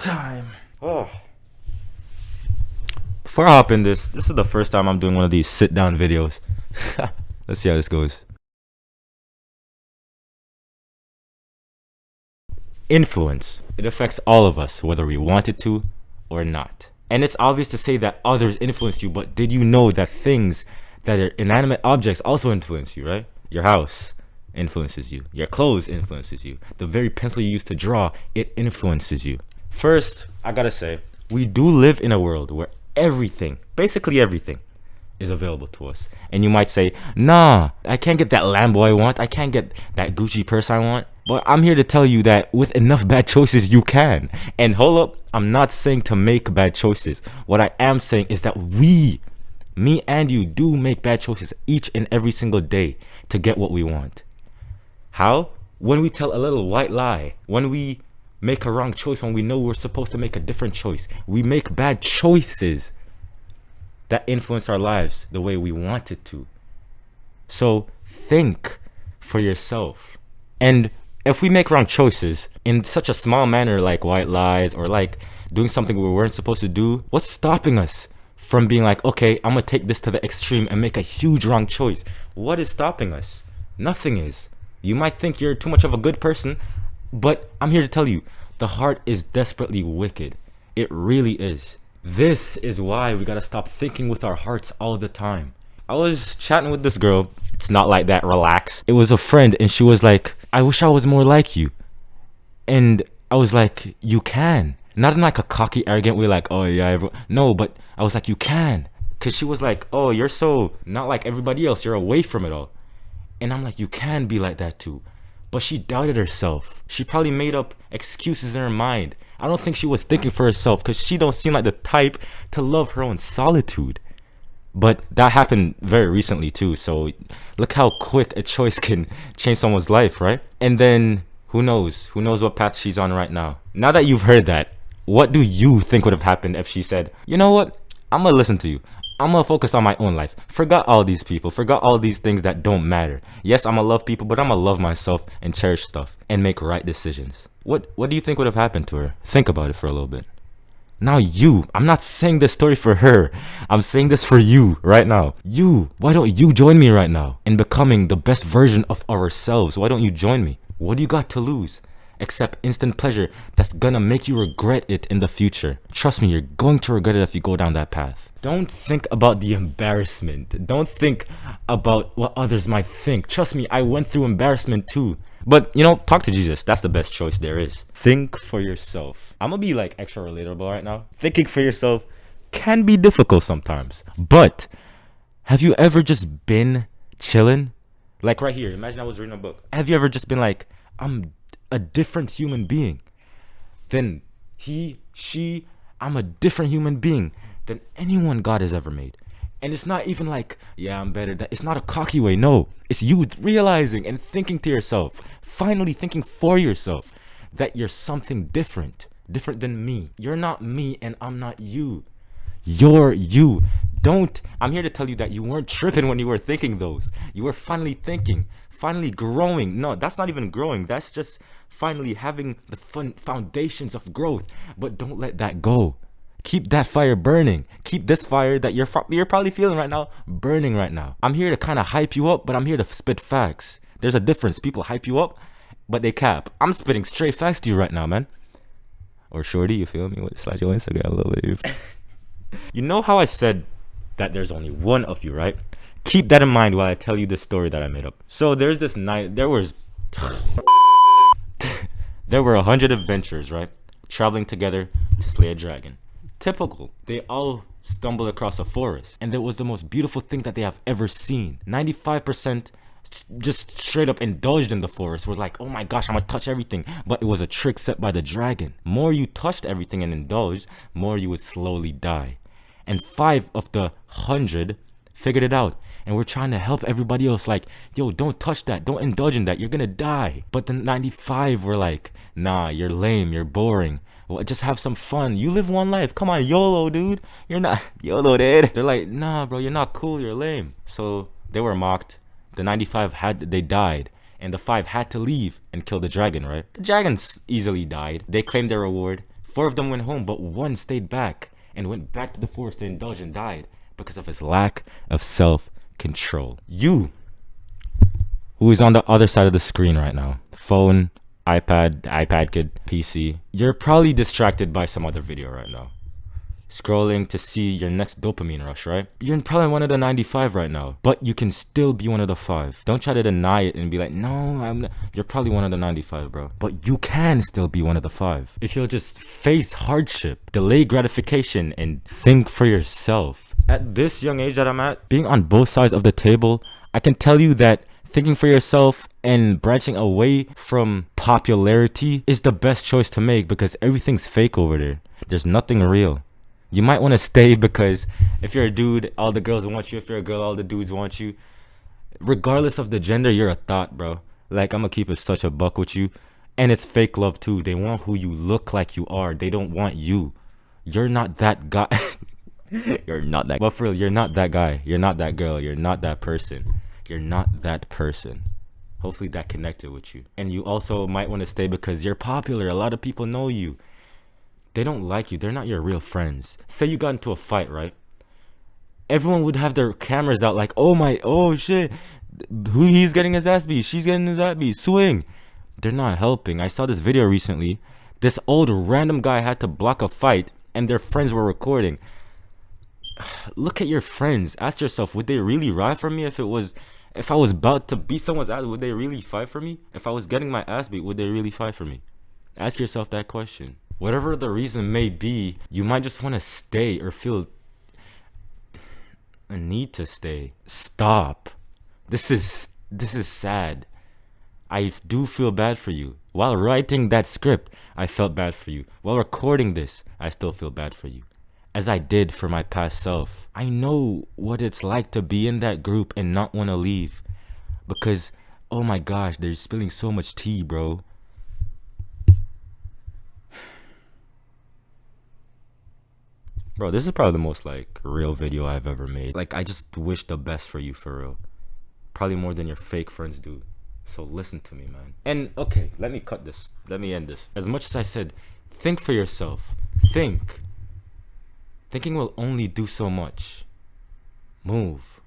time. Oh. Before I hop in this is the first time I'm doing one of these sit down videos. Let's see how this goes. Influence. It affects all of us, whether we want it to or not. And it's obvious to say that others influence you, but did you know that things that are inanimate objects also influence you, right? Your house influences you. Your clothes influences you. The very pencil you use to draw, it influences you. First, I gotta say, we do live in a world where everything, basically everything, is available to us. And you might say, nah, I can't get that Lambo I want. I can't get that Gucci purse I want. But I'm here to tell you that with enough bad choices, you can. And hold up, I'm not saying to make bad choices. What I am saying is that me and you, do make bad choices each and every single day to get what we want. How? When we tell a little white lie. When we make a wrong choice when we know we're supposed to make a different choice. We make bad choices that influence our lives the way we want it to. So think for yourself. And if we make wrong choices in such a small manner like white lies or like doing something we weren't supposed to do, what's stopping us from being like, okay, I'm gonna take this to the extreme and make a huge wrong choice? What is stopping us? Nothing is. You might think you're too much of a good person, but I'm here to tell you, the heart is desperately wicked. It really is. This is why we gotta stop thinking with our hearts all the time. I was chatting with this girl. It's not like that, relax. It was a friend and she was like, I wish I was more like you. And I was like, you can. Not in like a cocky, arrogant way like, oh yeah, no, but I was like, you can. Cause she was like, oh, you're so not like everybody else. You're away from it all. And I'm like, you can be like that too. But she doubted herself. She probably made up excuses in her mind. I don't think she was thinking for herself because she don't seem like the type to love her own solitude. But that happened very recently too. So look how quick a choice can change someone's life, right? And then who knows? Who knows what path she's on right now? Now that you've heard that, what do you think would have happened if she said, you know what? I'm gonna listen to you. I'm gonna focus on my own life. Forgot all these people. Forgot all these things that don't matter. Yes, I'm gonna love people, but I'm gonna love myself and cherish stuff and make right decisions. What do you think would have happened to her? Think about it for a little bit. Now I'm not saying this story for her. I'm saying this for you right now. Why don't you join me right now in becoming the best version of ourselves? Why don't you join me? What do you got to lose? Except instant pleasure that's gonna make you regret it in the future. Trust me, you're going to regret it if you go down that path. Don't think about the embarrassment. Don't think about what others might think. Trust me, I went through embarrassment too. But, talk to Jesus. That's the best choice there is. Think for yourself. I'm gonna be like extra relatable right now. Thinking for yourself can be difficult sometimes. But have you ever just been chilling? Like right here, imagine I was reading a book. Have you ever just been like, I'm a different human being than I'm a different human being than anyone God has ever made. And it's not even like, yeah, I'm better than, it's not a cocky way. No, it's you realizing and thinking to yourself, finally thinking for yourself that you're something different than me. You're not me and I'm not you. You're you. I'm here to tell you that you weren't tripping when you were thinking those. You were finally thinking, finally growing. No, that's not even growing. That's just finally having the foundations of growth. But don't let that go. Keep that fire burning. Keep this fire that you're probably feeling right now burning right now. I'm here to kind of hype you up, but I'm here to spit facts. There's a difference. People hype you up, but they cap. I'm spitting straight facts to you right now, man. Or shorty, you feel me? Slide your Instagram a little bit. You know how I said that there's only one of you, right? Keep that in mind while I tell you this story that I made up. So there's this night, there were 100 adventurers, right? Traveling together to slay a dragon. Typical. They all stumbled across a forest, and it was the most beautiful thing that they have ever seen. 95% just straight up indulged in the forest. Were like, oh my gosh, I'm gonna touch everything. But it was a trick set by the dragon. More you touched everything and indulged, more you would slowly die. And 5 of the 100 figured it out and we're trying to help everybody else like, yo, don't touch that, don't indulge in that, you're gonna die. But the 95 were like, nah, you're lame, you're boring, well, just have some fun, you live one life, come on, YOLO, dude, you're not YOLO, dude. They're like, nah bro, you're not cool, you're lame. So they were mocked. The 95 they died, and the 5 had to leave and kill the dragon, right? The dragon easily died. They claimed their reward, 4 of them went home, but 1 stayed back and went back to the forest to indulge and died because of his lack of self-control. You, who is on the other side of the screen right now, phone, iPad kid, PC, you're probably distracted by some other video right now. Scrolling to see your next dopamine rush, right? You're probably one of the 95 right now, but you can still be one of the 5. Don't try to deny it and be like, no, I'm not. You're probably one of the 95, bro. But you can still be one of the 5. If you'll just face hardship, delay gratification, and think for yourself. At this young age that I'm at, being on both sides of the table, I can tell you that thinking for yourself and branching away from popularity is the best choice to make because everything's fake over there. There's nothing real. You might want to stay because if you're a dude, all the girls want you. If you're a girl, all the dudes want you. Regardless of the gender, you're a thought, bro. Like, I'm going to keep it such a buck with you. And it's fake love, too. They want who you look like you are. They don't want you. You're not that guy. You're not that. But for real, you're not that guy. You're not that girl. You're not that person. You're not that person. Hopefully that connected with you. And you also might want to stay because you're popular. A lot of people know you. They don't like you. They're not your real friends. Say you got into a fight, right? Everyone would have their cameras out like, oh shit. He's getting his ass beat. She's getting his ass beat. Swing. They're not helping. I saw this video recently. This old random guy had to block a fight and their friends were recording. Look at your friends. Ask yourself, would they really ride for me if I was about to beat someone's ass? Would they really fight for me? If I was getting my ass beat, would they really fight for me? Ask yourself that question. Whatever the reason may be, you might just want to stay or feel a need to stay. Stop. This is sad. I do feel bad for you. While writing that script, I felt bad for you. While recording this, I still feel bad for you. As I did for my past self. I know what it's like to be in that group and not want to leave. Because, oh my gosh, they're spilling so much tea, bro. Bro, this is probably the most like real video I've ever made. Like, I just wish the best for you, for real. Probably more than your fake friends do. So listen to me, man. And okay, let me cut this. Let me end this. As much as I said, think for yourself. Think. Thinking will only do so much. Move.